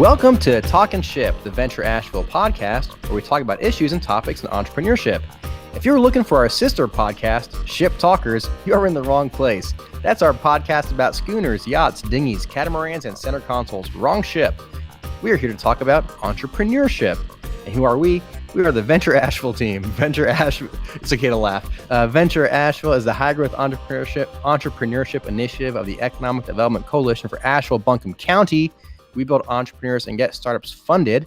Welcome to Talkin' Ship, the Venture Asheville podcast, where we talk about issues and topics in entrepreneurship. If you're looking for our sister podcast, Ship Talkers, you're in the wrong place. That's our podcast about schooners, yachts, dinghies, catamarans, and center consoles. Wrong ship. We are here to talk about entrepreneurship. And who are we? We are the Venture Asheville team. Venture Asheville, it's okay to laugh. Venture Asheville is the high-growth entrepreneurship initiative of the Economic Development Coalition for Asheville-Buncombe County. We build entrepreneurs and get startups funded.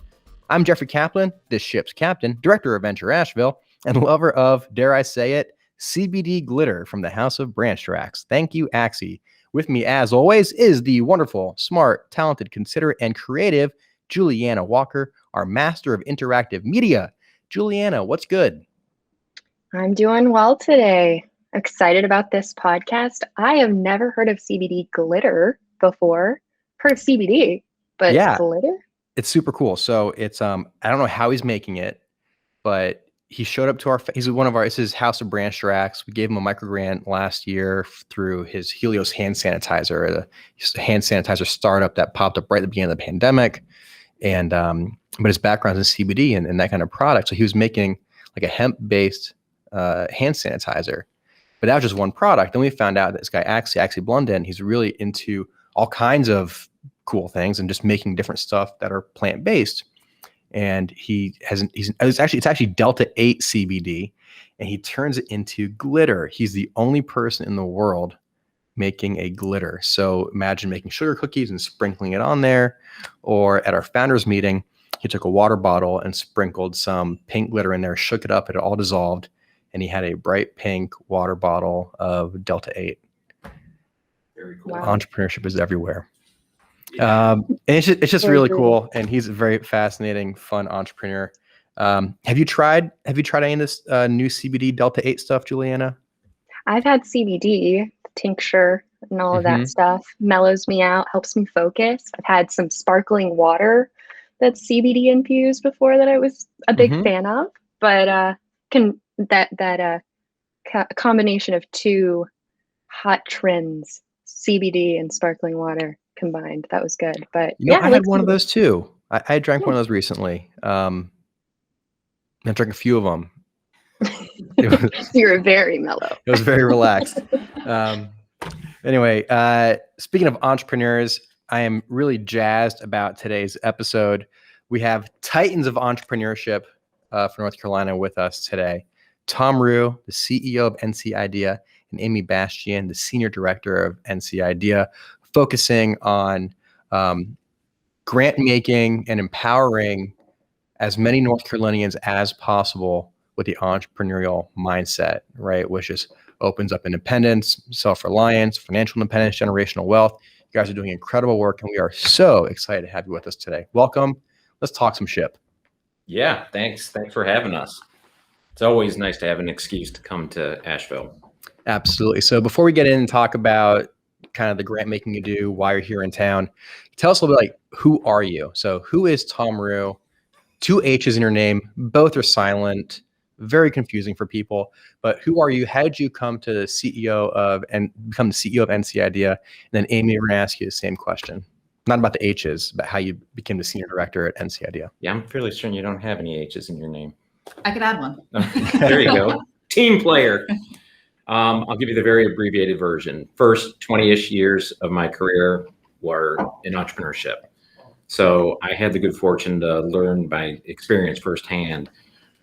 I'm Jeffrey Kaplan, this ship's captain, director of Venture Asheville, and lover of, dare I say it, CBD glitter from the House of Branch Tracks. Thank you, Axie. With me, as always, is the wonderful, smart, talented, considerate, and creative Juliana Walker, our master of interactive media. Juliana, what's good? I'm doing well today. Excited about this podcast. I have never heard of CBD glitter before. Heard of CBD, but yeah, glitter? It's super cool. So it's I don't know how he's making it, but he showed up to it's his House of Branch Tracks. We gave him a micro grant last year through his Helios hand sanitizer, a hand sanitizer startup that popped up right at the beginning of the pandemic. And but his background is in CBD and that kind of product. So he was making like a hemp-based hand sanitizer. But that was just one product. Then we found out that this guy Axie Blunden, he's really into all kinds of cool things and just making different stuff that are plant-based. And it's actually Delta 8 CBD, and he turns it into glitter. He's the only person in the world making a glitter. So imagine making sugar cookies and sprinkling it on there. Or at our founders meeting, he took a water bottle and sprinkled some pink glitter in there, shook it up, it all dissolved, and he had a bright pink water bottle of Delta 8. Very cool. Wow. Entrepreneurship is everywhere. And it's just really cool. And he's a very fascinating, fun entrepreneur. Have you tried any of this new CBD Delta 8 stuff, Juliana? I've had CBD, tincture, and all of that stuff. Mellows me out, helps me focus. I've had some sparkling water that's CBD infused before that I was a big fan of. But combination of two hot trends, CBD and sparkling water combined, that was good. But I had one of those too. I drank one of those recently. I drank a few of them. You were very mellow. It was very relaxed. Anyway, speaking of entrepreneurs, I am really jazzed about today's episode. We have titans of entrepreneurship from North Carolina with us today. Thom Ruhe, the CEO of NC Idea, and Amy Bastian, the senior director of NC Idea, focusing on grant making and empowering as many North Carolinians as possible with the entrepreneurial mindset, right? Which just opens up independence, self-reliance, financial independence, generational wealth. You guys are doing incredible work, and we are so excited to have you with us today. Welcome. Let's talk some ship. Yeah, thanks. Thanks for having us. It's always nice to have an excuse to come to Asheville. Absolutely. So before we get in and talk about kind of the grant making you do, why you're here in town, tell us a little bit like, who are you? So who is Thom Ruhe? 2 H's in your name. Both are silent. Very confusing for people. But who are you? How did you come to the become the CEO of NC Idea? And then Amy, we're going to ask you the same question. Not about the H's, but how you became the senior director at NC Idea. Yeah, I'm fairly certain you don't have any H's in your name. I could add one. There you go. Team player. I'll give you the very abbreviated version. First 20-ish years of my career were in entrepreneurship. So I had the good fortune to learn by experience firsthand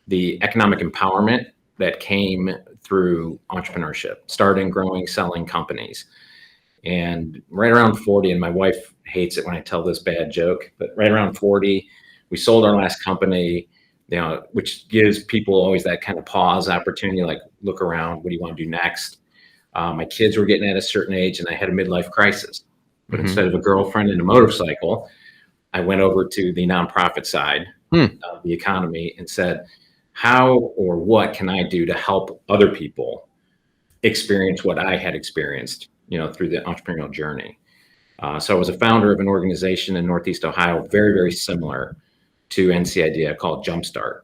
the economic empowerment that came through entrepreneurship, starting, growing, selling companies. And right around 40, and my wife hates it when I tell this bad joke, but right around 40, we sold our last company, which gives people always that kind of pause opportunity, like look around, what do you want to do next? My kids were getting at a certain age and I had a midlife crisis, but instead of a girlfriend and a motorcycle, I went over to the nonprofit side of the economy and said, how or what can I do to help other people experience what I had experienced, through the entrepreneurial journey? So I was a founder of an organization in Northeast Ohio, very, very similar to NC Idea, called Jumpstart,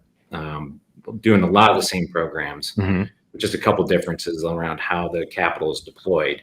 doing a lot of the same programs, with just a couple differences around how the capital is deployed.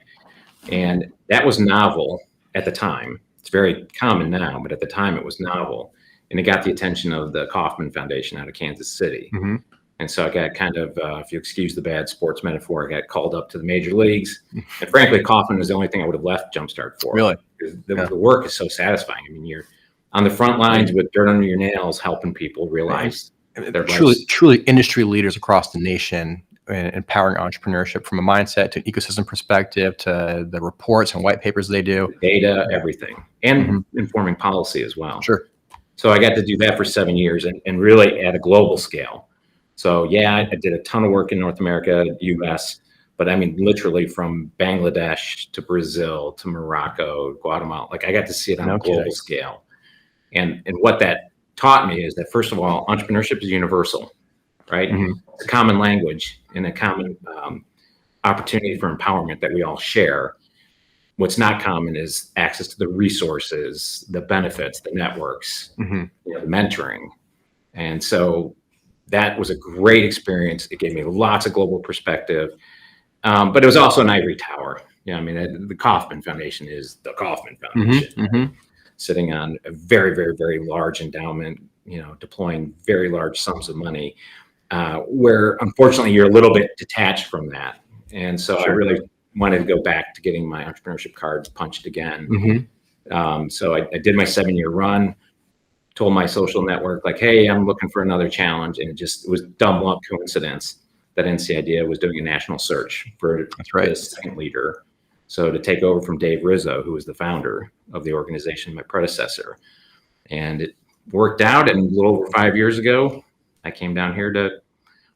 And that was novel at the time. It's very common now, but at the time it was novel. And it got the attention of the Kauffman Foundation out of Kansas City. Mm-hmm. And so I got kind of, if you excuse the bad sports metaphor, I got called up to the major leagues. And frankly, Kauffman was the only thing I would have left Jumpstart for. Really? Because the work is so satisfying. I mean, you're on the front lines with dirt under your nails, helping people realize their truly industry leaders across the nation and empowering entrepreneurship from a mindset to an ecosystem perspective to the reports and white papers they do. Data, everything, and informing policy as well. Sure. So I got to do that for 7 years and really at a global scale. So yeah, I did a ton of work in North America, US, but I mean, literally from Bangladesh to Brazil to Morocco, Guatemala, like I got to see it on a global scale. And what that taught me is that, first of all, entrepreneurship is universal, right? It's a common language and a common opportunity for empowerment that we all share. What's not common is access to the resources, the benefits, the networks, the mentoring. And so that was a great experience. It gave me lots of global perspective, but it was also an ivory tower. I mean, the Kauffman Foundation is the Kauffman Foundation, sitting on a very, very, very large endowment, deploying very large sums of money, where unfortunately you're a little bit detached from that. And so I really wanted to go back to getting my entrepreneurship cards punched again. So I did my 7-year run, told my social network, like, hey, I'm looking for another challenge. And it was dumb luck coincidence that NC Idea was doing a national search for the second leader. So to take over from Dave Rizzo, who was the founder of the organization, my predecessor. And it worked out. And a little over 5 years ago, I came down here to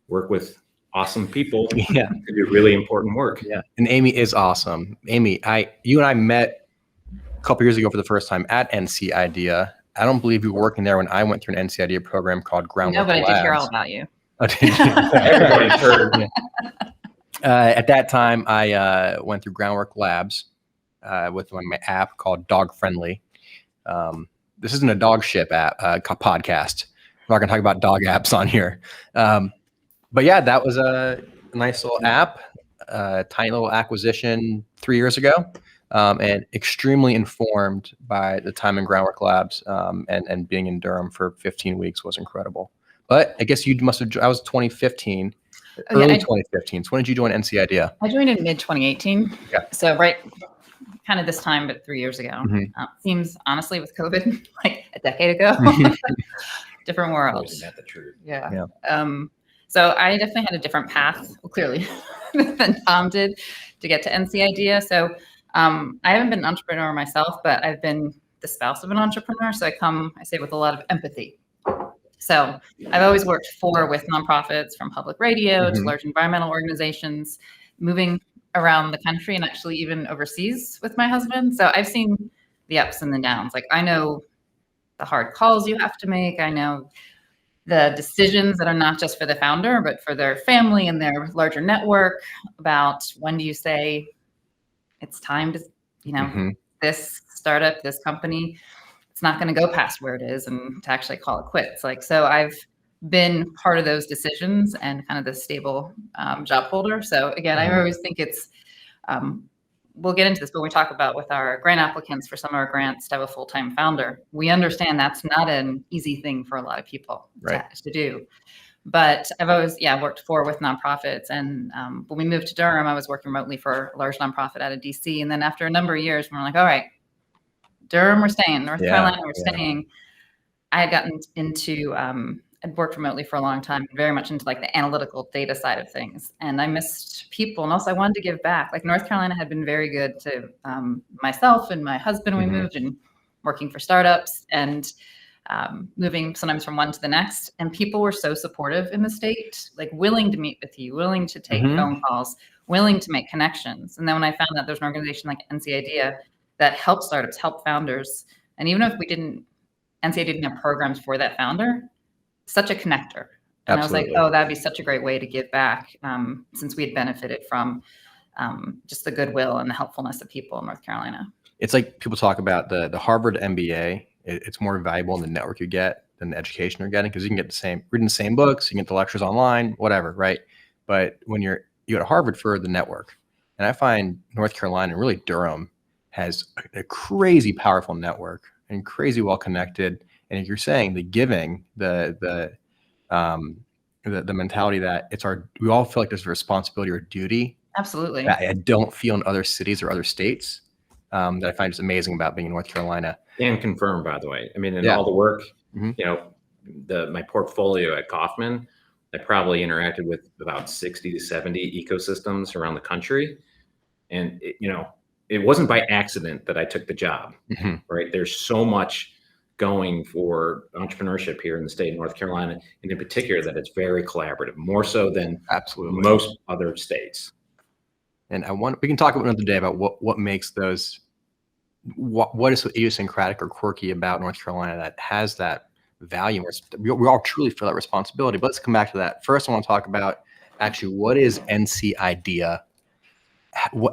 work with awesome people to do really important work. Yeah. And Amy is awesome. Amy, you and I met a couple years ago for the first time at NC Idea. I don't believe you were working there when I went through an NC Idea program called Groundwork Labs. No, but I did hear all about you. Oh, did you? Everybody's heard. At that time, I went through Groundwork Labs with my app called Dog Friendly. This isn't a dog ship app podcast. We're not going to talk about dog apps on here. But yeah, that was a nice little app, tiny little acquisition 3 years ago, and extremely informed by the time in Groundwork Labs, and being in Durham for 15 weeks was incredible. But I guess you must have, I was 2015, early 2015. So when did you join NC Idea? I joined in mid 2018. Okay. So kind of this time, but 3 years ago. Seems honestly with COVID, like a decade ago, different world. Isn't that the truth? Yeah. So I definitely had a different path, clearly, than Thom did to get to NC Idea. So I haven't been an entrepreneur myself, but I've been the spouse of an entrepreneur. So I say with a lot of empathy. So I've always worked with nonprofits, from public radio to large environmental organizations, moving around the country and actually even overseas with my husband. So I've seen the ups and the downs. Like, I know the hard calls you have to make. I know the decisions that are not just for the founder, but for their family and their larger network about when do you say it's time to, this startup, this company, it's not going to go past where it is, and to actually call it quits. So I've been part of those decisions and kind of the stable job holder. So again, I always think it's, we'll get into this, but we talk about with our grant applicants for some of our grants to have a full-time founder. We understand that's not an easy thing for a lot of people to do. But I've always, worked with nonprofits. And when we moved to Durham, I was working remotely for a large nonprofit out of DC. And then after a number of years, we were like, all right, Durham, we're staying. North Carolina, we're staying. I had gotten into, I'd worked remotely for a long time, very much into like the analytical data side of things. And I missed people. And also I wanted to give back. Like, North Carolina had been very good to myself and my husband when we moved, and working for startups and moving sometimes from one to the next. And people were so supportive in the state, like willing to meet with you, willing to take phone calls, willing to make connections. And then when I found out there's an organization like NC Idea that helps startups, help founders, and even if NC Idea didn't have programs for that founder, such a connector. And Absolutely. I was like, oh, that'd be such a great way to give back, since we had benefited from just the goodwill and the helpfulness of people in North Carolina. It's like people talk about the Harvard MBA. It's more valuable in the network you get than the education you're getting, because you can get reading the same books, you can get the lectures online, whatever, right? But when you go to Harvard for the network, and I find North Carolina, really Durham, has a crazy powerful network and crazy well connected. And you're saying the giving, the mentality that we all feel like there's a responsibility or duty Absolutely. that I don't feel in other cities or other states, that I find just amazing about being in North Carolina. And confirmed, by the way. I mean, in Yeah. all the work, Mhm. you know, my portfolio at Kaufman, I probably interacted with about 60 to 70 ecosystems around the country. And, it wasn't by accident that I took the job, Mhm. right? There's so much going for entrepreneurship here in the state of North Carolina, and in particular that it's very collaborative, more so than Absolutely. most other states. And we can talk about another day about what makes those, what is so idiosyncratic or quirky about North Carolina that has that value. We all truly feel that responsibility. But let's come back to that. First, I want to talk about actually what is NC IDEA?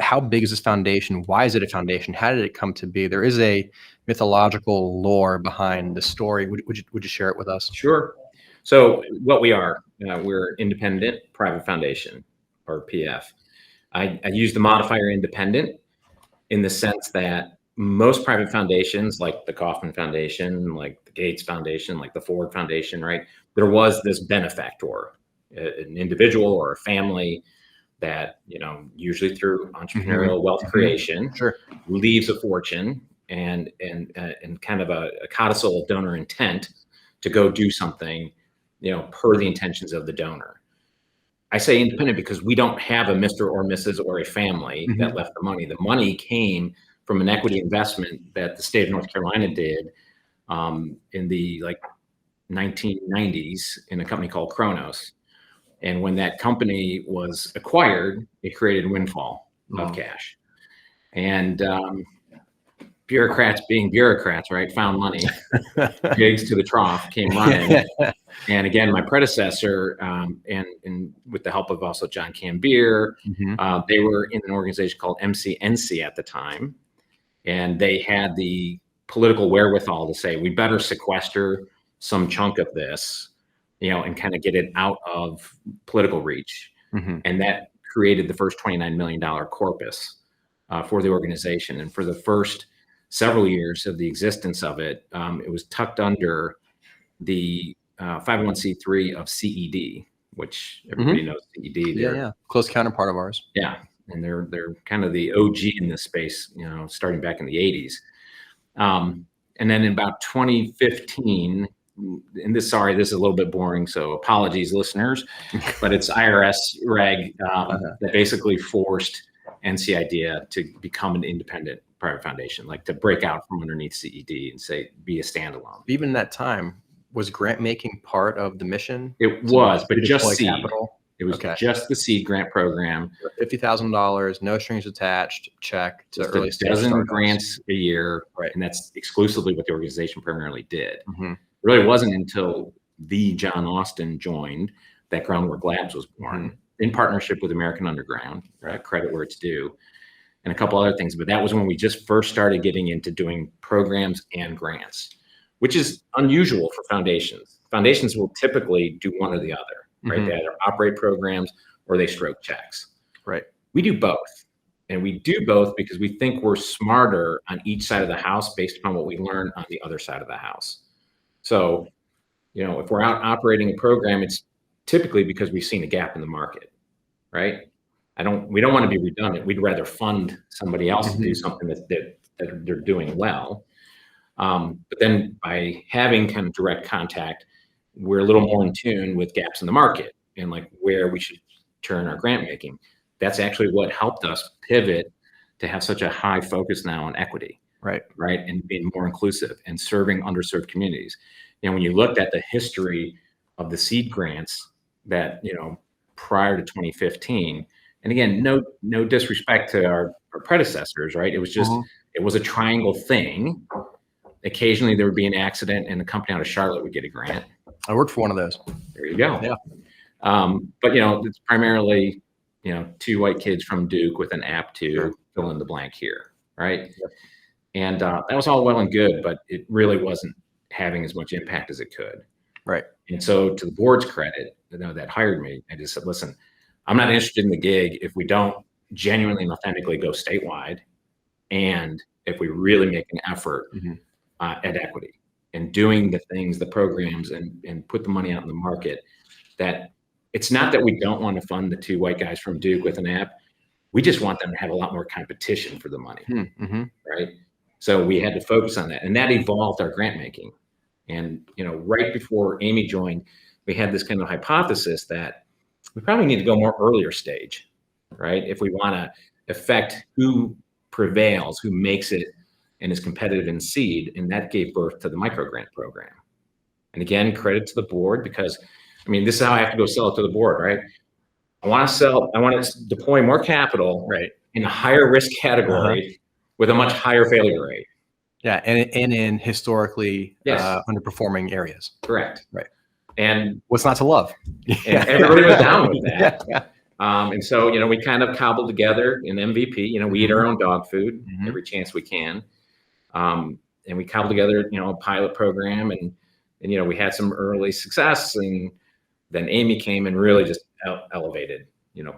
How big is this foundation? Why is it a foundation? How did it come to be? There is a mythological lore behind the story. Would you share it with us? Sure. So what we are, we're independent private foundation, or PF. I use the modifier independent in the sense that most private foundations, like the Kaufman Foundation, like the Gates Foundation, like the Ford Foundation, right? There was this benefactor, an individual or a family that, usually through entrepreneurial wealth creation, Sure. leaves a fortune and kind of a codicil of donor intent to go do something, per the intentions of the donor. I say independent because we don't have a Mr. or Mrs. or a family that left the money. The money came from an equity investment that the state of North Carolina did in the 1990s in a company called Kronos. And when that company was acquired, it created a windfall of cash. And bureaucrats being bureaucrats, right, found money, pigs to the trough, came running. And again, my predecessor, and with the help of also John Cambier, they were in an organization called MCNC at the time. And they had the political wherewithal to say, we better sequester some chunk of this, and kind of get it out of political reach. And that created the first $29 million corpus for the organization. And for the first several years of the existence of it, it was tucked under the 501c3 of CED, which everybody knows CED. Yeah. Close counterpart of ours. Yeah. And they're kind of the OG in this space, starting back in the 80s. And then in about 2015, and this is a little bit boring, so apologies, listeners, but it's IRS reg that basically forced NC IDEA to become an independent private foundation, like to break out from underneath CED and say, be a standalone. Even that time, was grant making part of the mission? It was, but just seed. Capital? It was just the seed grant program. $50,000, no strings attached, check to just early a dozen startups. grants a year, Right. And that's exclusively what the organization primarily did. Mm-hmm. It really wasn't until the John Austin joined that Groundwork Labs was born in partnership with American Underground, credit where it's due, and a couple other things. But that was when we just first started getting into doing programs and grants, which is unusual for foundations. Foundations will typically do one or the other, right? Mhm. They either operate programs or they stroke checks. Right. We do both. And we do both because we think we're smarter on each side of the house based upon what we learn on the other side of the house. So, if we're out operating a program, it's typically because we've seen a gap in the market, right? We don't want to be redundant. We'd rather fund somebody else to do something that they're doing well. But then by having kind of direct contact, we're a little more in tune with gaps in the market and like where we should turn our grant making. That's actually what helped us pivot to have such a high focus now on equity. Right. And being more inclusive and serving underserved communities. When you looked at the history of the seed grants that, prior to 2015, and again, no disrespect to our predecessors, right? It was just, it was a triangle thing. Occasionally there would be an accident and a company out of Charlotte would get a grant. I worked for one of those. There you go. Yeah. But, it's primarily, two white kids from Duke with an app to fill in the blank here, right? Yep. And that was all well and good, but it really wasn't having as much impact as it could. Right. And so to the board's credit, that hired me, I just said, listen, I'm not interested in the gig if we don't genuinely and authentically go statewide and if we really make an effort at equity and doing the things, the programs, and put the money out in the market, that it's not that we don't want to fund the 2 white guys from Duke with an app. We just want them to have a lot more competition for the money, right? So we had to focus on that, and that evolved our grant making. And, right before Amy joined, we had this kind of hypothesis that we probably need to go more earlier stage, right? If we want to affect who prevails, who makes it and is competitive in seed, and that gave birth to the micro grant program. And again, credit to the board, because this is how I have to go sell it to the board, right? I want to deploy more capital in a higher risk category with a much higher failure rate. Yeah, and in historically underperforming areas. Correct. Right. And what's not to love? And everybody was down with that. And so, we kind of cobbled together an MVP. We eat our own dog food every chance we can. And we cobbled together, a pilot program, and we had some early success, and then Amy came and really just elevated,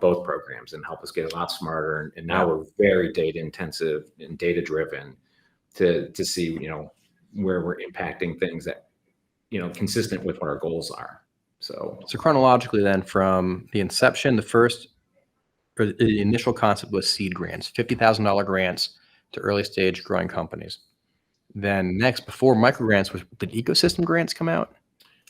both programs and helped us get a lot smarter. And now we're very data intensive and data driven to see, where we're impacting things that, consistent with what our goals are. So chronologically then, from the inception, the initial concept was seed grants, $50,000 grants to early stage growing companies. Then next, before micro grants, did ecosystem grants come out?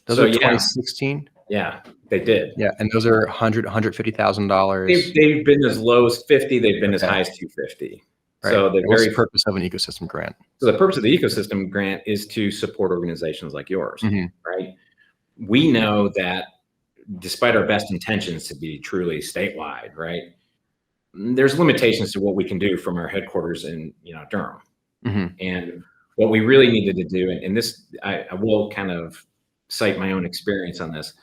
Those are 2016. Yeah, they did. Yeah, and those are $150,000. They've been as low as 50. They've been as high as 250. Right. So what's the purpose of an ecosystem grant? So the purpose of the ecosystem grant is to support organizations like yours, right? We know that despite our best intentions to be truly statewide, right, there's limitations to what we can do from our headquarters in Durham. And what we really needed to do, and this I will kind of cite my own experience on this.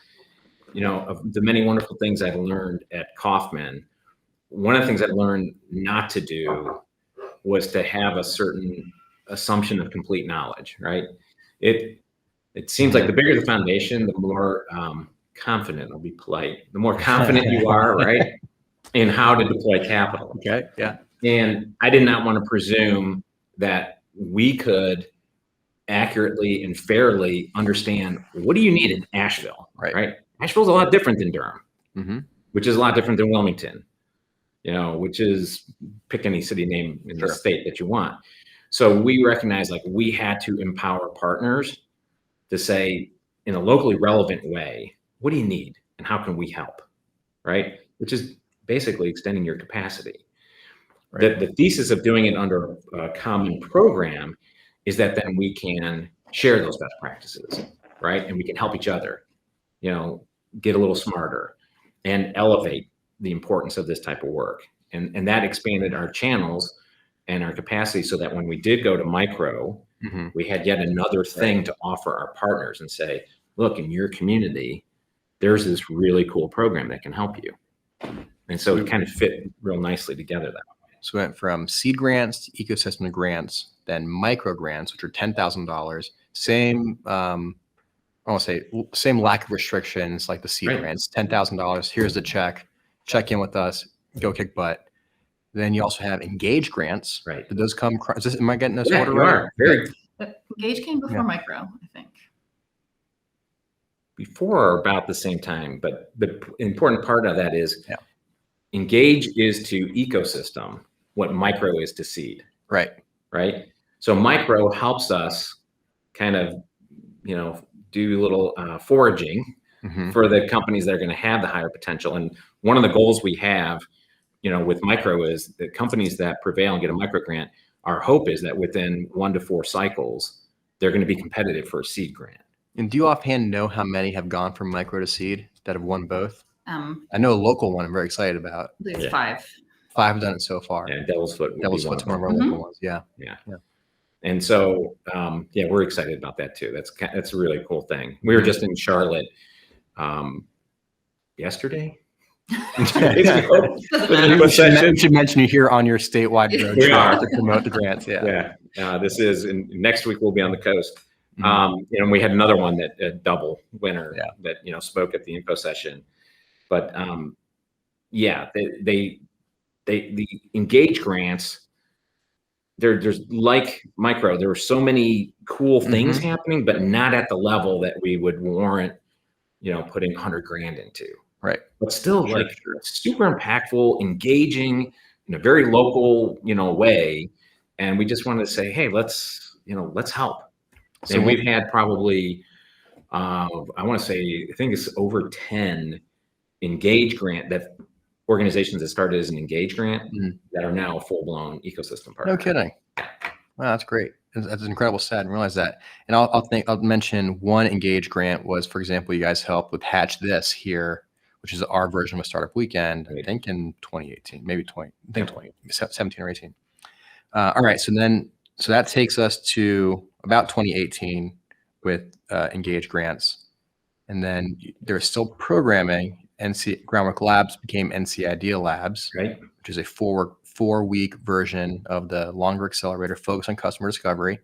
Of the many wonderful things I've learned at Kaufman, one of the things I learned not to do was to have a certain assumption of complete knowledge, right? It seems like the bigger the foundation, the more confident, I'll be polite, the more confident you are, right, in how to deploy capital. Okay, yeah. And I did not want to presume that we could accurately and fairly understand what do you need in Asheville, right? Asheville's a lot different than Durham, which is a lot different than Wilmington, which is pick any city name in the state that you want. So we recognize we had to empower partners to say in a locally relevant way, what do you need and how can we help, right? Which is basically extending your capacity. The thesis of doing it under a common program is that then we can share those best practices, right? And we can help each other, get a little smarter and elevate the importance of this type of work. And that expanded our channels and our capacity so that when we did go to micro, we had yet another thing to offer our partners and say, look, in your community, there's this really cool program that can help you. And so it kind of fit real nicely together that way. So we went from seed grants to ecosystem grants, then micro grants, which are $10,000. Same, I want to say same lack of restrictions like the seed grants, $10,000. Here's the check. Check in with us. Go kick butt. Then you also have engage grants. Right. Did those come? Am I getting this order you right? Are. Very. Engage came before micro, I think. Before or about the same time, but the important part of that is engage is to ecosystem what micro is to seed. Right. Right. So micro helps us kind of, do a little foraging for the companies that are going to have the higher potential. And one of the goals we have, with micro is the companies that prevail and get a micro grant, our hope is that within 1 to 4 cycles, they're going to be competitive for a seed grant. And do you offhand know how many have gone from micro to seed that have won both? I know a local one I'm very excited about. I believe it's 5. 5 have done it so far. Yeah, Devil's Foot's one of our local ones. Yeah. And so, we're excited about that too. That's a really cool thing. We were just in Charlotte yesterday. You should mention you here on your statewide road to promote the grants. This is next week. We'll be on the coast. We had another one that double winner that spoke at the info session. But the engage grants there's like micro, there were so many cool things happening, but not at the level that we would warrant, putting 100 grand into. Right. But still super impactful, engaging in a very local, way. And we just wanted to say, hey, let's help. So and we've had probably, I think it's over 10 engage grant that organizations that started as an engage grant that are now a full-blown ecosystem partner. No kidding. Wow, that's great. That's an incredible stat. I didn't realize that. And I'll mention one engage grant was, for example, you guys helped with Hatch This here, which is our version of a startup weekend, I think in 2018, maybe 17 or 18. All right. So that takes us to about 2018 with engage grants. And then there's still programming. Groundwork Labs became NC Idea Labs, right, which is a four-week version of the longer accelerator focused on customer discovery.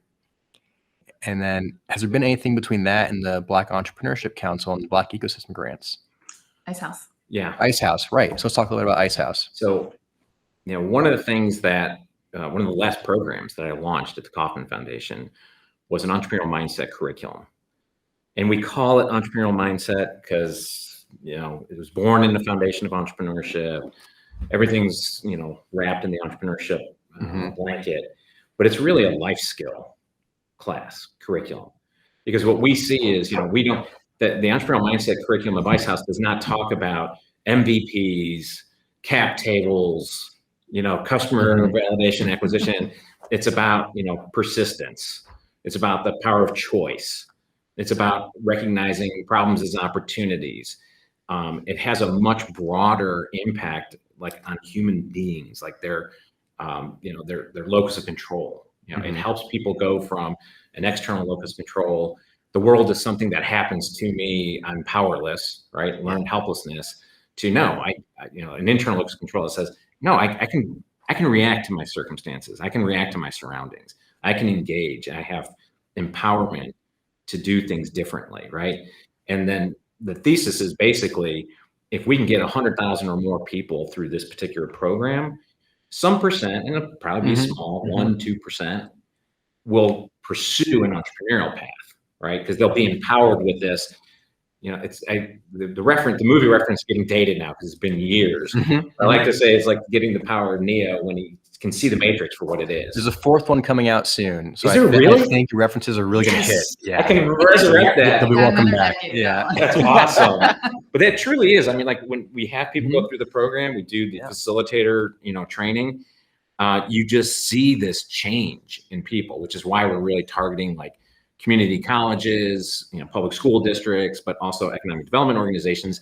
And then has there been anything between that and the Black Entrepreneurship Council and the Black Ecosystem Grants? Ice House. Yeah. Ice House, right. So let's talk a little bit about Ice House. So, one of the things that, one of the last programs that I launched at the Kauffman Foundation was an entrepreneurial mindset curriculum. And we call it entrepreneurial mindset because, it was born in the foundation of entrepreneurship. Everything's, wrapped in the entrepreneurship blanket, but it's really a life skill class curriculum. Because what we see is, the entrepreneurial mindset curriculum of Ice House does not talk about MVPs, cap tables, customer validation, acquisition. It's about, persistence. It's about the power of choice. It's about recognizing problems as opportunities. It has a much broader impact, like on human beings, like their locus of control. It helps people go from an external locus of control. The world is something that happens to me. I'm powerless, right? Learned helplessness. To no, an internal locus of control that says, no, I can react to my circumstances. I can react to my surroundings. I can engage. I have empowerment to do things differently, right? And then the thesis is basically, if we can get 100,000 or more people through this particular program, some percent, and it'll probably be small, 1-2%, will pursue an entrepreneurial path, right? Because they'll be empowered with this. The movie reference is getting dated now because it's been years. I like to say it's like getting the power of Neo when he can see the Matrix for what it is. There's a fourth one coming out soon. So is there really? I think your references are really going to hit. Yeah. I can resurrect that. They'll be welcome back. Yeah. That's awesome. But that truly is. I mean, like when we have people go through the program, we do the facilitator, training. You just see this change in people, which is why we're really targeting like community colleges, public school districts, but also economic development organizations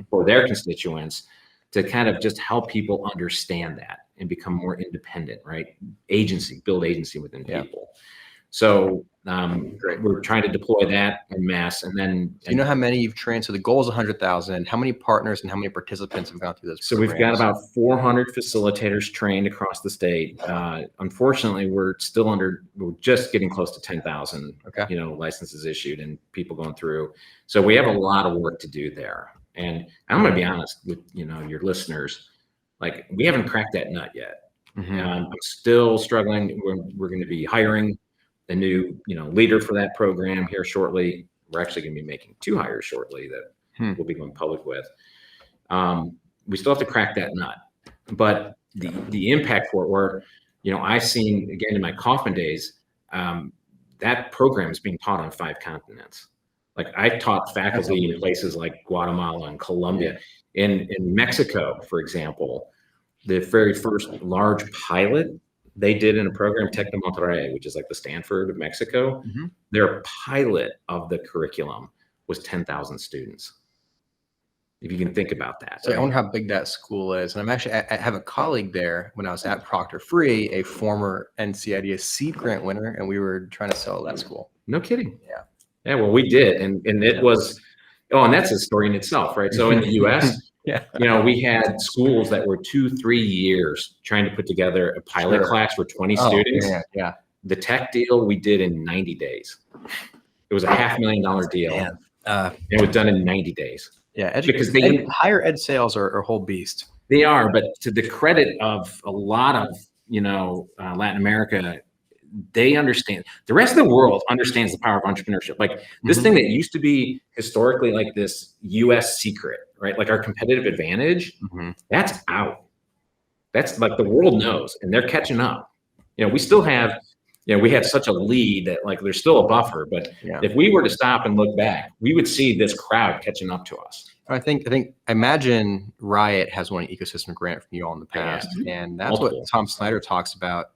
for their constituents to kind of just help people understand that and become more independent, right? Build agency within people. So we're trying to deploy that en masse. And then, do you know how many you've trained? So the goal is 100,000. How many partners and how many participants have gone through this? So we've got about 400 facilitators trained across the state. Unfortunately, we're just getting close to 10,000, licenses issued and people going through. So we have a lot of work to do there. And I'm going to be honest with, your listeners, like we haven't cracked that nut yet. I'm still struggling. We're going to be hiring a new, leader for that program here shortly. We're actually going to be making 2 hires shortly that we'll be going public with. We still have to crack that nut, but the impact for it, where, I've seen again in my Kauffman days, that program is being taught on 5 continents. Like I taught faculty in places like Guatemala and Colombia. In Mexico, for example, the very first large pilot they did in a program, Tec de Monterrey, which is like the Stanford of Mexico, their pilot of the curriculum was 10,000 students. If you can think about that. So I wonder how big that school is. And I have a colleague there when I was at Proctor Free, a former NCIDA seed grant winner, and we were trying to sell that school. No kidding. Yeah. Yeah, well, we did. And it was, and that's a story in itself, right? So in the US, we had schools that were 2-3 years trying to put together a pilot class for 20 students. Yeah. The tech deal we did in 90 days. It was a $500,000 deal. And it was done in 90 days. Yeah, because higher ed sales are a whole beast. They are, but to the credit of a lot of Latin America, they understand. The rest of the world understands the power of entrepreneurship. Like this thing that used to be historically like this US secret, right? Like our competitive advantage, that's out. That's like the world knows, and they're catching up. We still have, we had such a lead that like there's still a buffer, but if we were to stop and look back, we would see this crowd catching up to us. I imagine Riot has won an ecosystem grant from you all in the past, and that's what Thom Snyder talks about.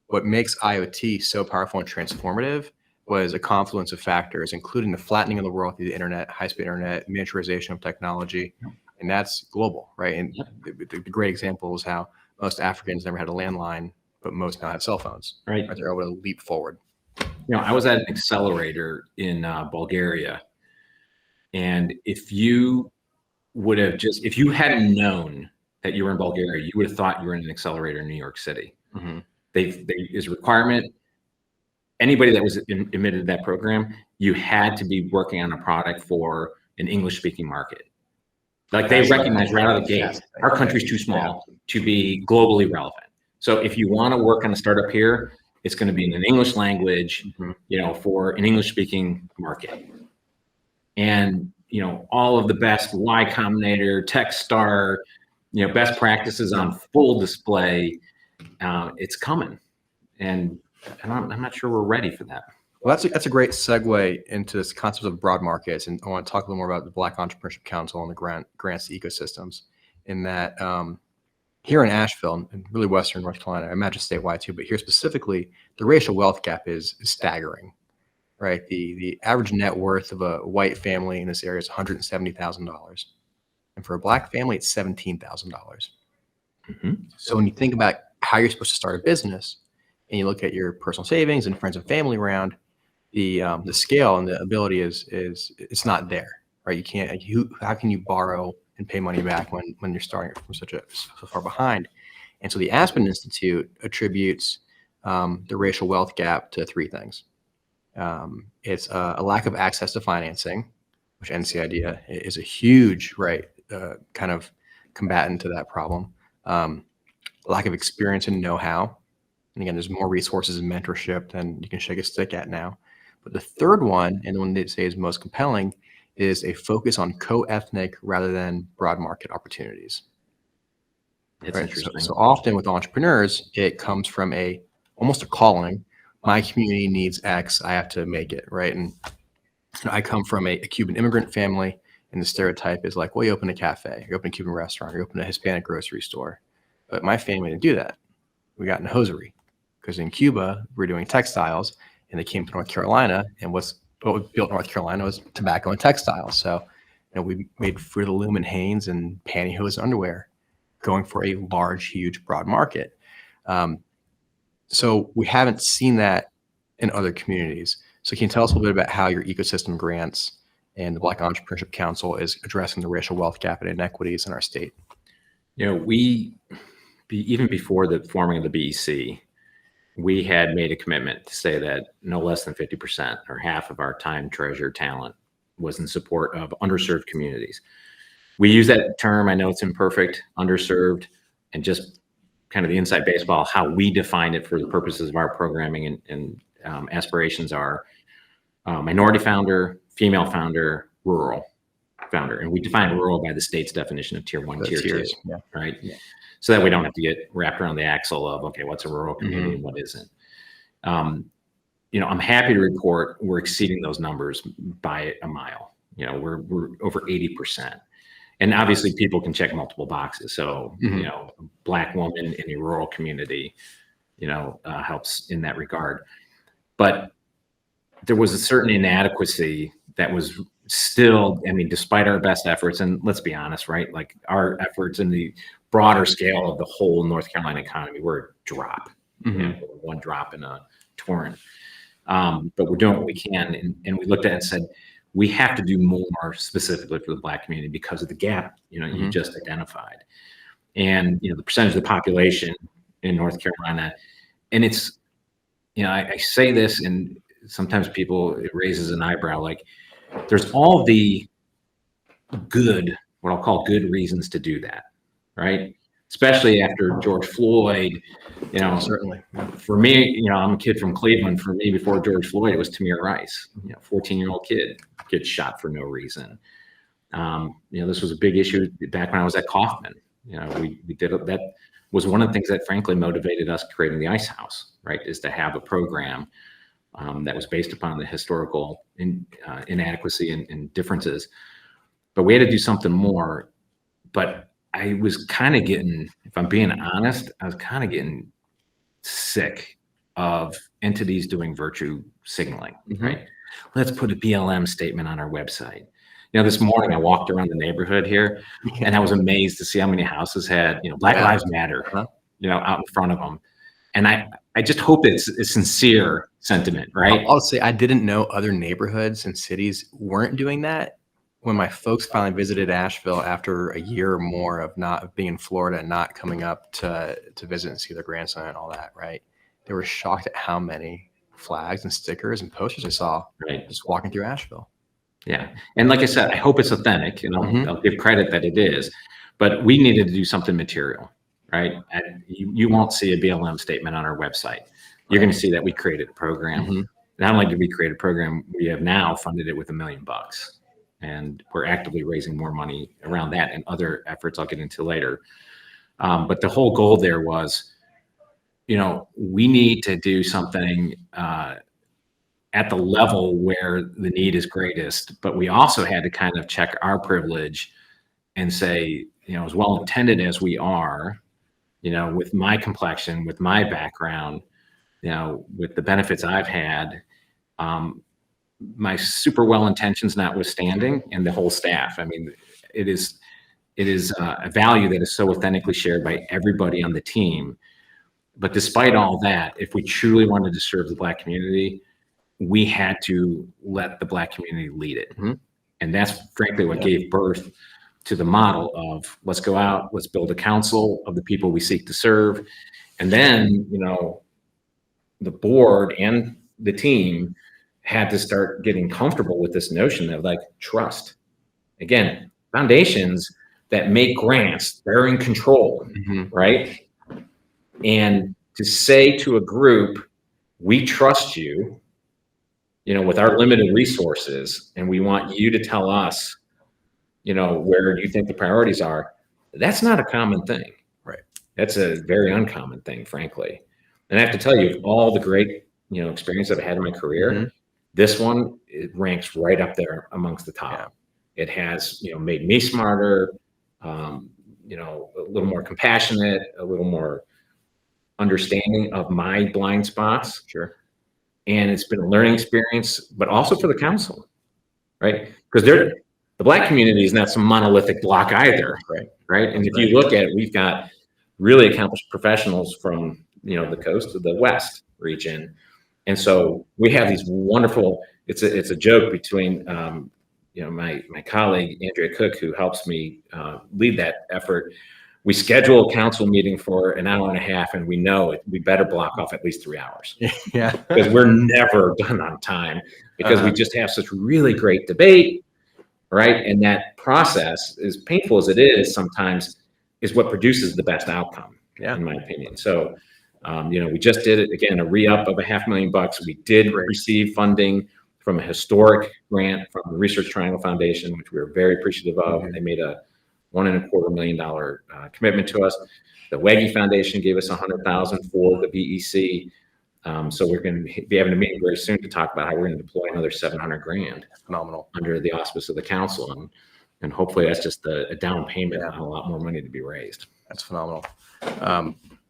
What makes IoT so powerful and transformative was a confluence of factors, including the flattening of the world through the internet, high-speed internet, miniaturization of technology, and that's global, right? And the great example is how most Africans never had a landline, but most now have cell phones. Right. They're able to leap forward. I was at an accelerator in Bulgaria, and if you hadn't known that you were in Bulgaria, you would have thought you were in an accelerator in New York City. Is a requirement. Anybody that was admitted to that program, you had to be working on a product for an English-speaking market. Like they recognize right out of the gate, our country's too small to be globally relevant. So if you want to work on a startup here, it's going to be in an English language, for an English-speaking market. And all of the best Y Combinator, Techstar, best practices on full display. It's coming, and I'm not sure we're ready for that. Well, that's a great segue into this concept of broad markets, and I want to talk a little more about the Black Entrepreneurship Council and the grants to ecosystems. In that, here in Asheville and really Western North Carolina, I imagine statewide too, but here specifically, the racial wealth gap is staggering, right? The average net worth of a white family in this area is $170,000, and for a Black family, it's $17,000. So when you think about how you're supposed to start a business, and you look at your personal savings and friends and family around, the scale and the ability is it's not there, right? You can't. How can you borrow and pay money back when you're starting from so far behind? And so the Aspen Institute attributes the racial wealth gap to three things. It's a lack of access to financing, which NCIDEA is a huge kind of combatant to that problem. Lack of experience and know-how. And again, there's more resources and mentorship than you can shake a stick at now. But the third one, and the one they say is most compelling, is a focus on co-ethnic rather than broad market opportunities. It's interesting. So often with entrepreneurs, it comes from almost a calling. My community needs X, I have to make it, right? And I come from a Cuban immigrant family, and the stereotype is like, well, you open a cafe, you open a Cuban restaurant, you open a Hispanic grocery store. But my family didn't do that. We got in a hosiery because in Cuba, we're doing textiles, and they came to North Carolina, and what was built in North Carolina was tobacco and textiles. So we made Fruit of the Loom and Hanes and pantyhose underwear, going for a large, huge, broad market. So we haven't seen that in other communities. So can you tell us a little bit about how your ecosystem grants and the Black Entrepreneurship Council is addressing the racial wealth gap and inequities in our state? Even before the forming of the BEC, we had made a commitment to say that no less than 50% or half of our time, treasure, talent was in support of underserved communities. We use that term, I know it's imperfect, underserved, and just kind of the inside baseball, how we define it for the purposes of our programming and aspirations are minority founder, female founder, rural founder. And we define rural by the state's definition of tier 1, tier 2, right? Yeah. So that we don't have to get wrapped around the axle of, okay, what's a rural community and what isn't. I'm happy to report we're exceeding those numbers by a mile. We're over 80%. And obviously people can check multiple boxes. So, a Black woman in a rural community, helps in that regard. But there was a certain inadequacy that was still, despite our best efforts, and let's be honest, right? Like our efforts in the broader scale of the whole North Carolina economy were a drop, one drop in a torrent. But we're doing what we can. And we looked at it and said, we have to do more specifically for the Black community because of the gap, you just identified. And, the percentage of the population in North Carolina, and it's, I say this and sometimes it raises an eyebrow, like there's all the good, what I'll call good reasons to do that, right? especially after George Floyd. Certainly. For me, I'm a kid from Cleveland. For me, before George Floyd, it was Tamir Rice, 14-year-old kid gets shot for no reason. This was a big issue back when I was at Kaufman. We did that. Was one of the things that frankly motivated us creating the Ice House, right? Is to have a program that was based upon the historical inadequacy and differences. But we had to do something more. But I was kind of getting, if I'm being honest, I was kind of getting sick of entities doing virtue signaling, right? Let's put a BLM statement on our website. This morning I walked around the neighborhood here and I was amazed to see how many houses had, Black Lives Matter, out in front of them. And I just hope it's a sincere sentiment, right? I'll say I didn't know other neighborhoods and cities weren't doing that. When my folks finally visited Asheville after a year or more of being in Florida and not coming up to visit and see their grandson and all that, right? They were shocked at how many flags and stickers and posters I saw just walking through Asheville. Yeah. And like I said, I hope it's authentic, and I'll give credit that it is, but we needed to do something material, right? And you won't see a BLM statement on our website. You're going to see that we created a program. Not only did we create a program, we have now funded it with $1 million. And we're actively raising more money around that and other efforts I'll get into later. But the whole goal there was, we need to do something at the level where the need is greatest. But we also had to kind of check our privilege and say, as well intended as we are, with my complexion, with my background, with the benefits I've had, my super well intentions notwithstanding, and the whole staff. I mean, it is a value that is so authentically shared by everybody on the team. But despite all that, if we truly wanted to serve the Black community, we had to let the Black community lead it. And that's frankly what gave birth to the model of let's go out, let's build a council of the people we seek to serve. And then, the board and the team had to start getting comfortable with this notion of trust. Again, foundations that make grants, they're in control, right? And to say to a group, we trust you, with our limited resources, and we want you to tell us, where do you think the priorities are? That's not a common thing. Right. That's a very uncommon thing, frankly. And I have to tell you, all the great, experience I've had in my career, this one, it ranks right up there amongst the top. It has, made me smarter, a little more compassionate, a little more understanding of my blind spots. Sure. And it's been a learning experience, but also for the council, right? Because the Black community is not some monolithic block either, right? And if you look at it, we've got really accomplished professionals from, the coast to the West region. And so we have these wonderful, it's a joke between, my colleague, Andrea Cook, who helps me lead that effort. We schedule a council meeting for an hour and a half, and we know we better block off at least 3 hours. Yeah. Because we're never done on time, because we just have such really great debate, right? And that process, as painful as it is sometimes, is what produces the best outcome, in my opinion. So, we just did it again, a re-up of $500,000. We did receive funding from a historic grant from the Research Triangle Foundation, which we were very appreciative of. They made a $1.25 million commitment to us. The Weggy Foundation gave us $100,000 for the BEC. So we're going to be having a meeting very soon to talk about how we're going to deploy another $700,000. Phenomenal. Under the auspice of the council, and hopefully that's just a down payment on a lot more money to be raised. That's phenomenal.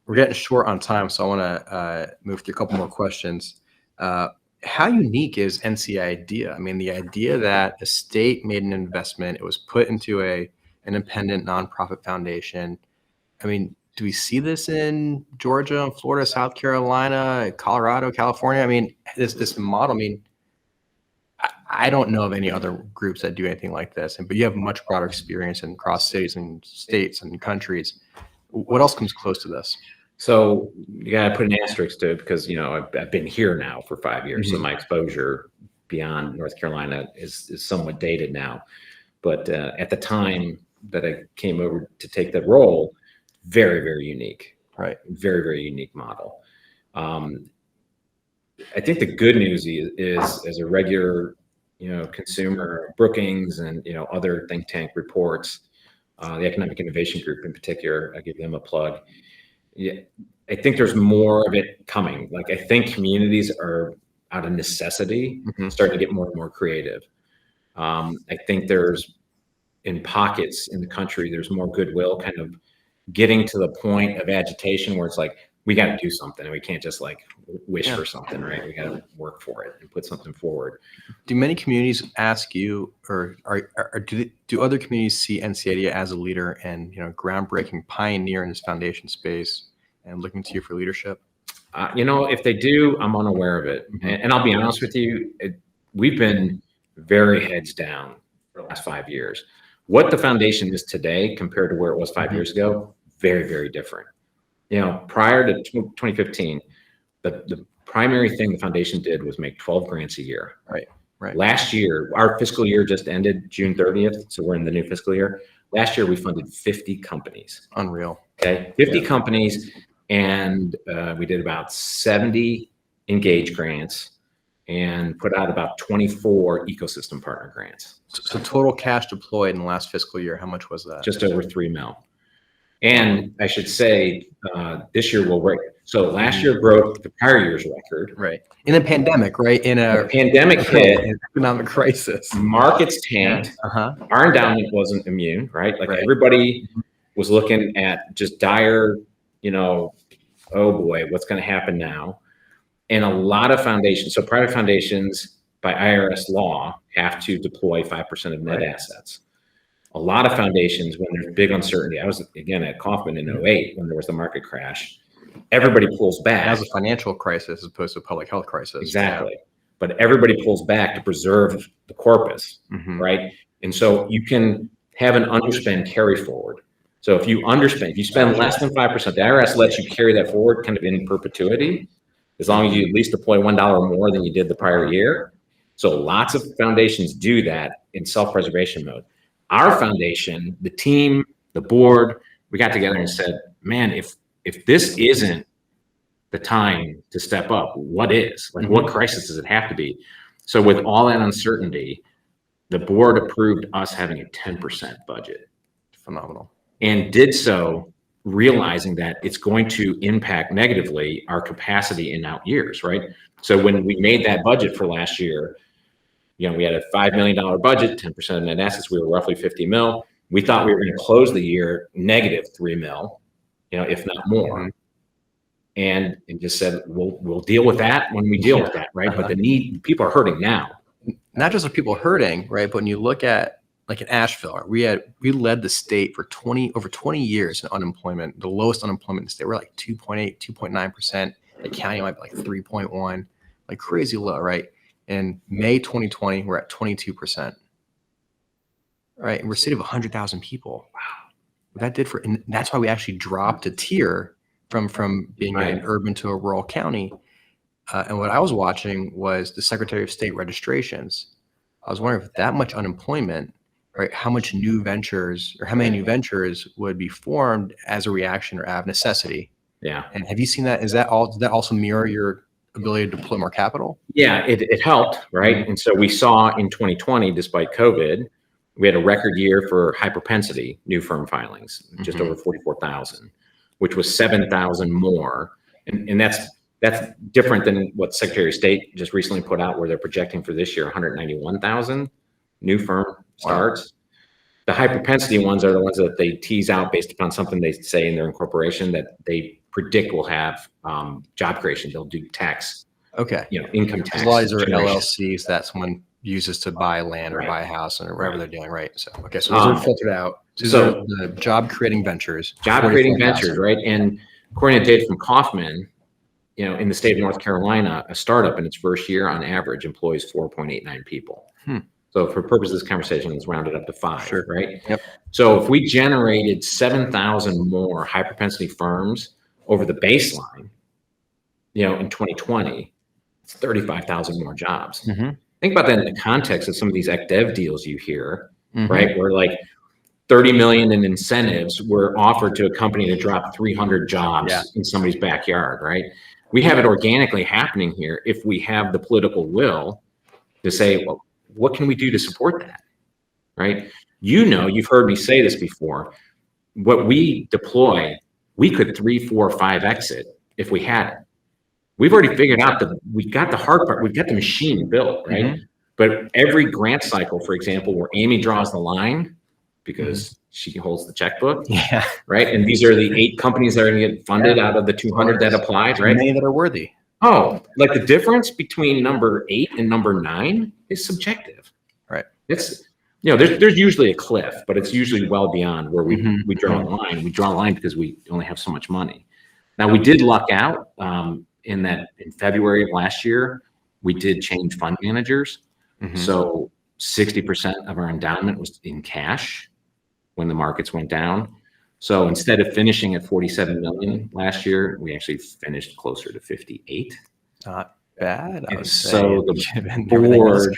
We're getting short on time, so I want to move through a couple more questions. How unique is NC idea? I mean, the idea that the state made an investment, it was put into an independent nonprofit foundation. I mean, do we see this in Georgia, Florida, South Carolina, Colorado, California? I mean, this model, I don't know of any other groups that do anything like this, but you have much broader experience in across cities and states and countries. What else comes close to this? So you got to put an asterisk to it, because, I've been here now for 5 years. So my exposure beyond North Carolina is somewhat dated now. But at the time that I came over to take that role, very, very unique. Right. Very, very unique model. I think the good news is as a regular, consumer of Brookings and, other think tank reports, the Economic Innovation Group in particular, I give them a plug. Yeah, I think there's more of it coming. Like, I think communities are out of necessity starting to get more and more creative. I think there's, in pockets in the country, there's more goodwill kind of getting to the point of agitation where it's like, we got to do something, and we can't just like wish for something, right? We got to work for it and put something forward. Do many communities ask you, or do other communities see NCID as a leader and groundbreaking pioneer in this foundation space and looking to you for leadership? If they do, I'm unaware of it. And I'll be honest with you, we've been very heads down for the last 5 years. What the foundation is today compared to where it was 5 years ago, very, very different. Prior to 2015, the primary thing the foundation did was make 12 grants a year. Right. Last year, our fiscal year just ended June 30th, so we're in the new fiscal year. Last year, we funded 50 companies. Unreal. Okay, 50 companies, and we did about 70 engage grants and put out about 24 ecosystem partner grants. So total cash deployed in the last fiscal year, how much was that? Just over $3 million. And I should say, this year will break. So last year broke the prior year's record. Right. In a pandemic, right? In a pandemic hit, an economic crisis. Markets tanked. Our endowment wasn't immune, right? Like everybody was looking at just dire, oh boy, what's going to happen now? And a lot of foundations, so private foundations by IRS law have to deploy 5% of net assets. A lot of foundations, when there's big uncertainty, I was again at Kaufman in 2008 when there was the market crash, everybody pulls back. That was a financial crisis as opposed to a public health crisis. Exactly. Yeah. But everybody pulls back to preserve the corpus, right? And so you can have an underspend carry forward. So if you underspend, if you spend less than 5%, the IRS lets you carry that forward kind of in perpetuity, as long as you at least deploy $1 more than you did the prior year. So lots of foundations do that in self-preservation mode. Our foundation, the team, the board, we got together and said, man, if this isn't the time to step up, what is? Like, what crisis does it have to be? So with all that uncertainty, the board approved us having a 10% budget. Phenomenal. And did so realizing that it's going to impact negatively our capacity in out years, right? So when we made that budget for last year, we had a $5 million budget, 10% of net assets. We were roughly 50 mil. We thought we were going to close the year negative 3 mil, if not more. And just said, we'll deal with that when we deal with that, right? But people are hurting now. Not just are people hurting, right? But when you look at like in Asheville, we led the state for over 20 years in unemployment, the lowest unemployment in the state. We're like 2.8, 2.9%. The county might be like 3.1, like crazy low, right? In May 2020, we're at 22%. Right. And we're a city of 100,000 people. Wow. And that's why we actually dropped a tier from being an urban to a rural county. And what I was watching was the Secretary of State registrations. I was wondering if that much unemployment, right, how many new ventures would be formed as a reaction or out of necessity. Yeah. And have you seen that? Does that also mirror your ability to deploy more capital? Yeah, it helped, right? And so we saw in 2020, despite COVID, we had a record year for high propensity new firm filings, just over 44,000, which was 7,000 more. And that's different than what Secretary of State just recently put out, where they're projecting for this year 191,000 new firm starts. Wow. The high propensity ones are the ones that they tease out based upon something they say in their incorporation that they predict will have job creation. They'll do tax, income tax. A lot of these are LLCs that someone uses to buy land or buy a house or whatever they're doing, right? So, okay, so those are filtered out. So these are the job creating ventures. Job creating ventures, right? And according to data from Kaufman, in the state of North Carolina, a startup in its first year on average employs 4.89 people. So for purposes of this conversation, let's round it up to 5, right? Yep. So if we generated 7,000 more high propensity firms over the baseline, in 2020, it's 35,000 more jobs. Think about that in the context of some of these ECDev deals you hear, right? Where like 30 million in incentives were offered to a company to drop 300 jobs in somebody's backyard, right? We have it organically happening here if we have the political will to say, well, what can we do to support that, right? You've heard me say this before. What we deploy, we could 3, 4, 5x it if we had it. We've already figured out that we got the hard part, we've got the machine built, right? But every grant cycle, for example, where Amy draws the line because she holds the checkbook, right? And these are the 8 companies that are going to get funded out of the 200 that applied, right? Many that are worthy. Oh, like the difference between number 8 and number 9 is subjective, right? It's, there's usually a cliff, but it's usually well beyond where we draw a line. We draw a line because we only have so much money. Now we did luck out in February of last year, we did change fund managers. So 60% of our endowment was in cash when the markets went down. So instead of finishing at 47 million last year, we actually finished closer to 58. Not bad. So the board,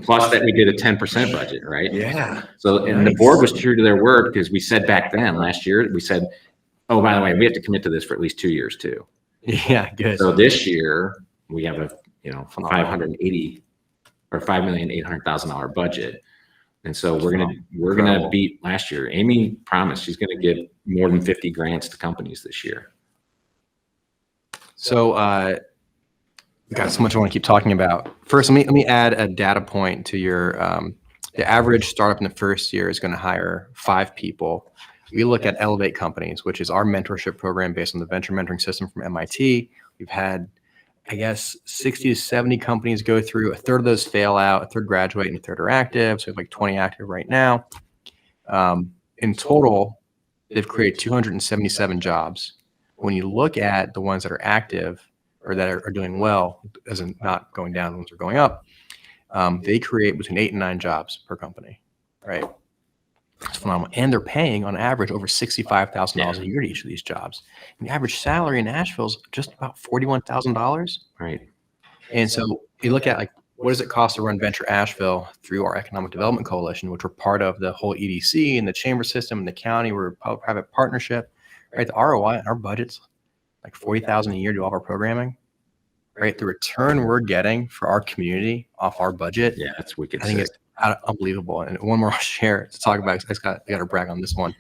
plus that we did a 10% budget, right? Yeah. So, and the board was true to their word because we said back then last year, we said, oh, by the way, we have to commit to this for at least 2 years too. Yeah, good. So this year we have a, $580 or $5,800,000 budget. And so we're gonna beat last year. Amy promised she's gonna give more than 50 grants to companies this year. So we got so much I want to keep talking about. First, let me add a data point to your the average startup in the first year is going to hire 5 people. We look at Elevate Companies, which is our mentorship program based on the venture mentoring system from MIT. We've had, I guess, 60 to 70 companies go through. A third of those fail out, a third graduate, and a third are active. So we have like 20 active right now. In total, they've created 277 jobs. When you look at the ones that are active or that are doing well, as in not going down, the ones that are going up, they create between 8 and 9 jobs per company, right? It's phenomenal. And they're paying on average over $65,000 a year to each of these jobs. And the average salary in Nashville is just about $41,000. Right. And so you look at, like, what does it cost to run Venture Asheville through our Economic Development Coalition, which we're part of the whole EDC and the chamber system and the county. We're a public-private partnership, right? The ROI on our budget's like $40,000 a year to do all of our programming, right? The return we're getting for our community off our budget. Yeah, that's wicked. I think it's unbelievable. And one more I'll share to talk about, I got to brag on this one.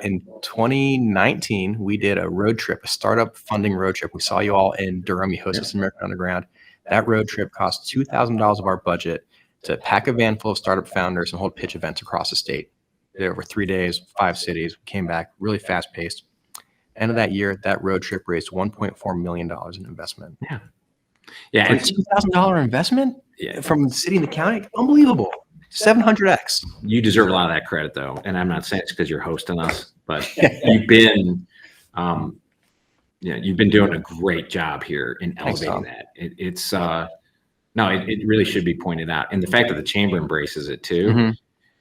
In 2019, we did a road trip, a startup funding road trip. We saw you all in Durham. You hosted some American Underground. That road trip cost $2,000 of our budget to pack a van full of startup founders and hold pitch events across the state. Did it over 3 days, 5 cities. We came back really fast paced. End of that year, that road trip raised $1.4 million in investment. Yeah. Yeah. For $2,000 investment from the city and the county, unbelievable. 700x. You deserve a lot of that credit, though. And I'm not saying it's because you're hosting us, but you've been, you've been doing a great job here in elevating that. It really should be pointed out. And the fact that the chamber embraces it too,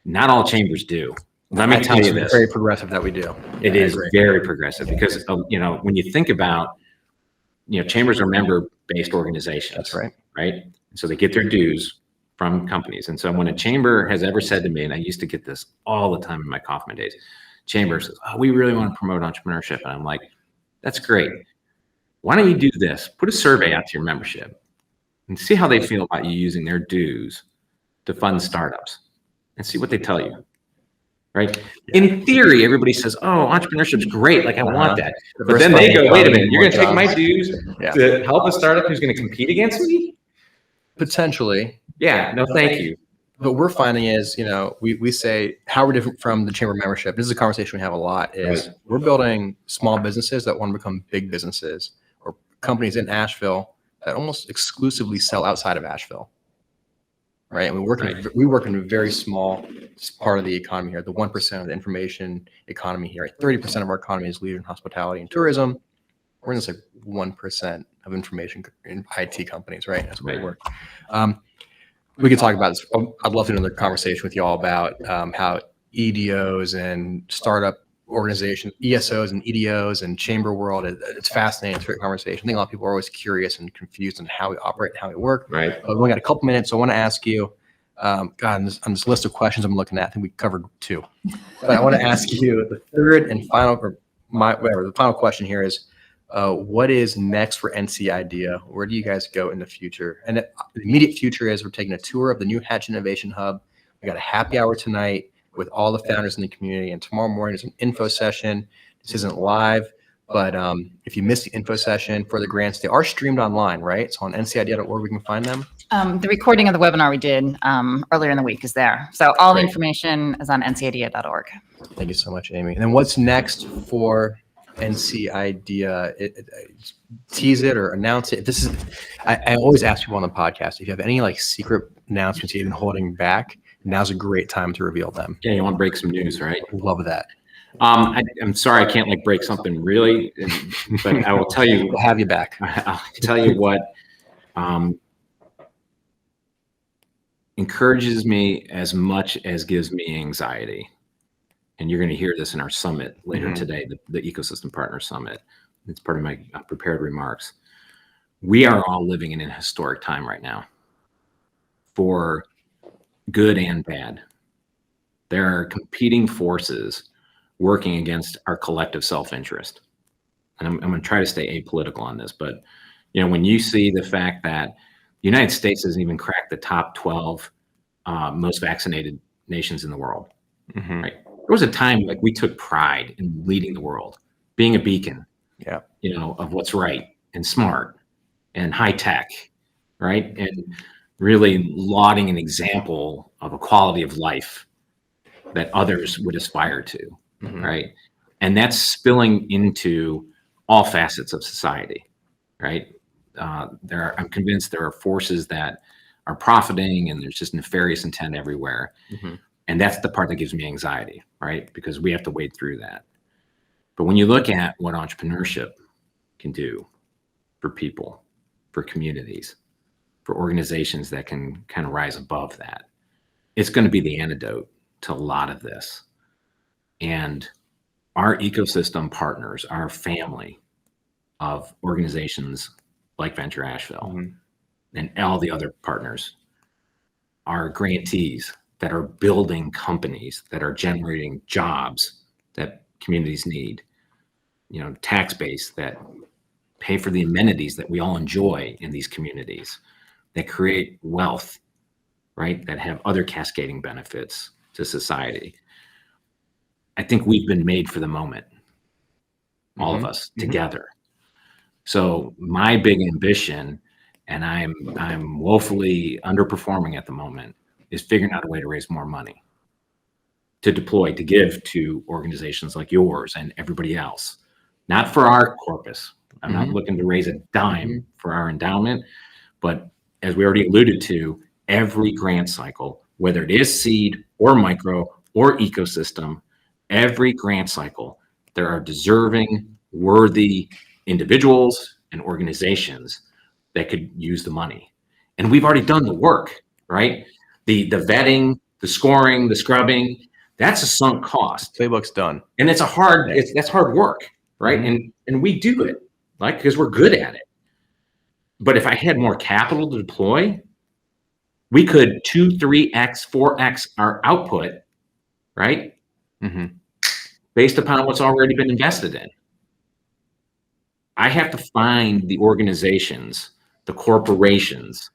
not all chambers do. Let me tell you this. It's very progressive that we do. It is very progressive because, when you think about, chambers are member-based organizations. That's right. Right. So they get their dues from companies. And so when a chamber has ever said to me, and I used to get this all the time in my Kaufman days, chamber says, oh, we really want to promote entrepreneurship. And I'm like, that's great. Why don't you do this? Put a survey out to your membership and see how they feel about you using their dues to fund startups and see what they tell you. Right. In theory, everybody says, oh, entrepreneurship's great. Like, I want that. But then they go, wait a minute, you're going to take my dues to help a startup who's going to compete against me? Potentially. Yeah. No, thank you. What we're finding is, we say how we're different from the chamber membership. This is a conversation we have a lot is we're building small businesses that want to become big businesses or companies in Asheville that almost exclusively sell outside of Asheville. Right. And we work in a very small part of the economy here, the 1% of the information economy here. 30% of our economy is leisure and hospitality and tourism. We're in this like 1% of information in IT companies, right? That's where we work. We could talk about this. I'd love to do another conversation with you all about how EDOs and startup organizations, ESOs and EDOs and chamber world. It's fascinating. It's a great conversation. I think a lot of people are always curious and confused on how we operate and how we work. Right. We only got a couple minutes, so I want to ask you, God, on this list of questions I'm looking at, I think we covered 2. But I want to ask you the third and final, the final question here is, what is next for NC Idea? Where do you guys go in the future? And the immediate future is we're taking a tour of the new Hatch Innovation Hub. We got a happy hour tonight with all the founders in the community, and tomorrow morning is an info session. This isn't live, but if you missed the info session for the grants, they are streamed online, right? So on ncidea.org, we can find them. The recording of the webinar we did earlier in the week is there. So all the information is on ncidea.org. Thank you so much, Amy. And then what's next for NC Idea? Tease it or announce it. This is, I always ask people on the podcast, if you have any like secret announcements you've been holding back, now's a great time to reveal them. Yeah, you want to break some news, right? Love that. I'm sorry, I can't like break something really, but I will tell you. We'll have you back. I'll tell you what encourages me as much as gives me anxiety. And you're going to hear this in our summit later today, the Ecosystem Partner Summit. It's part of my prepared remarks. We are all living in a historic time right now, for good and bad. There are competing forces working against our collective self-interest. And I'm going to try to stay apolitical on this, but you know, when you see the fact that the United States hasn't even cracked the top 12 most vaccinated nations in the world, right? There was a time like we took pride in leading the world, being a beacon, you know, of what's right and smart and high tech, right? And really lauding an example of a quality of life that others would aspire to, right? And that's spilling into all facets of society, right? I'm convinced there are forces that are profiting, and there's just nefarious intent everywhere. And that's the part that gives me anxiety, right? Because we have to wade through that. But when you look at what entrepreneurship can do for people, for communities, for organizations that can kind of rise above that, it's going to be the antidote to a lot of this. And our ecosystem partners, our family of organizations like Venture Asheville and all the other partners, are grantees that are building companies that are generating jobs that communities need, you know, tax base that pay for the amenities that we all enjoy in these communities, that create wealth, right? That have other cascading benefits to society. I think we've been made for the moment, all of us together. So my big ambition, and I'm woefully underperforming at the moment, is figuring out a way to raise more money to deploy, to give to organizations like yours and everybody else. Not for our corpus. I'm not looking to raise a dime for our endowment, but as we already alluded to, every grant cycle, whether it is seed or micro or ecosystem, every grant cycle, there are deserving, worthy individuals and organizations that could use the money. And we've already done the work, right? The vetting, the scoring, the scrubbing, that's a sunk cost. Playbook's done. And it's that's hard work, right? And we do it, like, because we're good at it. But if I had more capital to deploy, we could 2, 3x, 4x our output, right? Based upon what's already been invested in. I have to find the organizations, the corporations,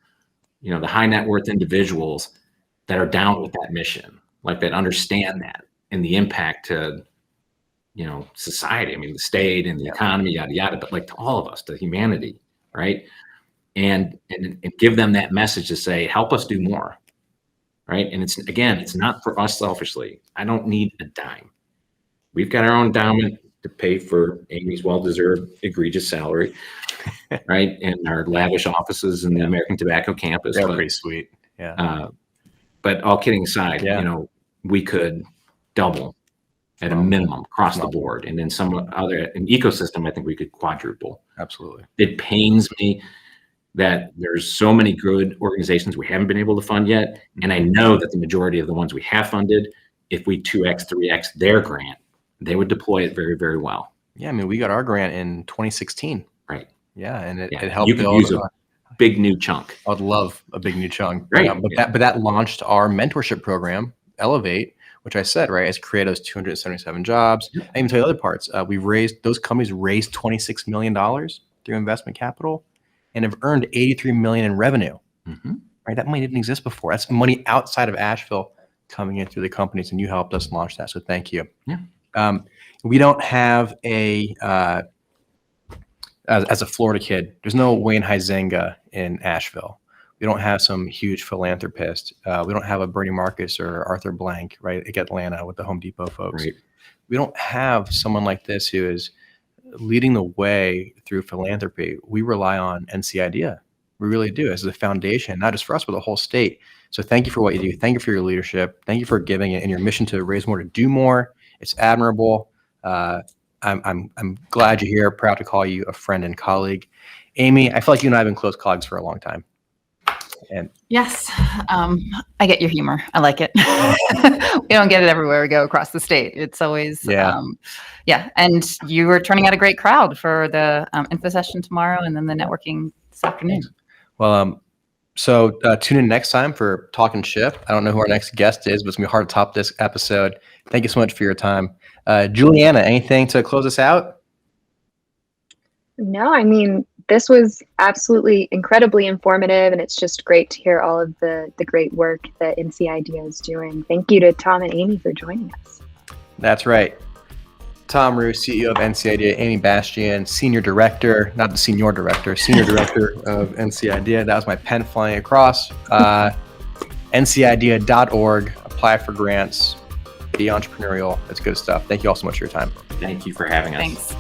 you know, the high net worth individuals that are down with that mission, like that understand that and the impact to, you know, society. I mean, the state and the economy, yada, yada, but like to all of us, to humanity, right? And give them that message to say, help us do more, right? And it's, again, it's not for us selfishly. I don't need a dime. We've got our own endowment to pay for Amy's well-deserved egregious salary, right? And our lavish offices in the American Tobacco campus. They're pretty sweet. Yeah. But all kidding aside, you know, we could double at a minimum across the board. And then some other an ecosystem, I think we could quadruple. Absolutely. It pains me that there's so many good organizations we haven't been able to fund yet. And I know that the majority of the ones we have funded, if we 2x, 3x their grant, they would deploy it very, very well. Yeah, I mean, we got our grant in 2016. Right. Yeah, and it helped you could build use big new chunk. I'd love a big new chunk. Right. But that launched our mentorship program, Elevate, which I said, right, has created those 277 jobs. I even tell you other parts. Those companies raised $26 million through investment capital and have earned $83 million in revenue. Right, that money didn't exist before. That's money outside of Asheville coming in through the companies, and you helped us launch that. So thank you. Yeah. We don't have as a Florida kid, there's no Wayne Huizenga in Asheville. We don't have some huge philanthropist. We don't have a Bernie Marcus or Arthur Blank, right, at Atlanta with the Home Depot folks. Right. We don't have someone like this who is leading the way through philanthropy. We rely on NC IDEA. We really do, as the foundation, not just for us, but the whole state. So thank you for what you do. Thank you for your leadership. Thank you for giving it and your mission to raise more, to do more. It's admirable. I'm glad you're here. Proud to call you a friend and colleague. Amy, I feel like you and I have been close colleagues for a long time. And yes, I get your humor. I like it. We don't get it everywhere we go across the state. It's always, yeah. And you were turning out a great crowd for the info session tomorrow and then the networking this afternoon. Well, so tune in next time for Talking Ship. I don't know who our next guest is, but it's going to be hard to top this episode. Thank you so much for your time. Juliana, anything to close us out? No, I mean, this was absolutely incredibly informative, and it's just great to hear all of the great work that NC IDEA is doing. Thank you to Thom and Amy for joining us. That's right. Thom Ruhe, CEO of NC IDEA, Amy Bastian, Senior Director, not the Senior Director, Senior Director of NC IDEA. That was my pen flying across. ncidea.org, apply for grants, be entrepreneurial. That's good stuff. Thank you all so much for your time. Thank you for having us. Thanks.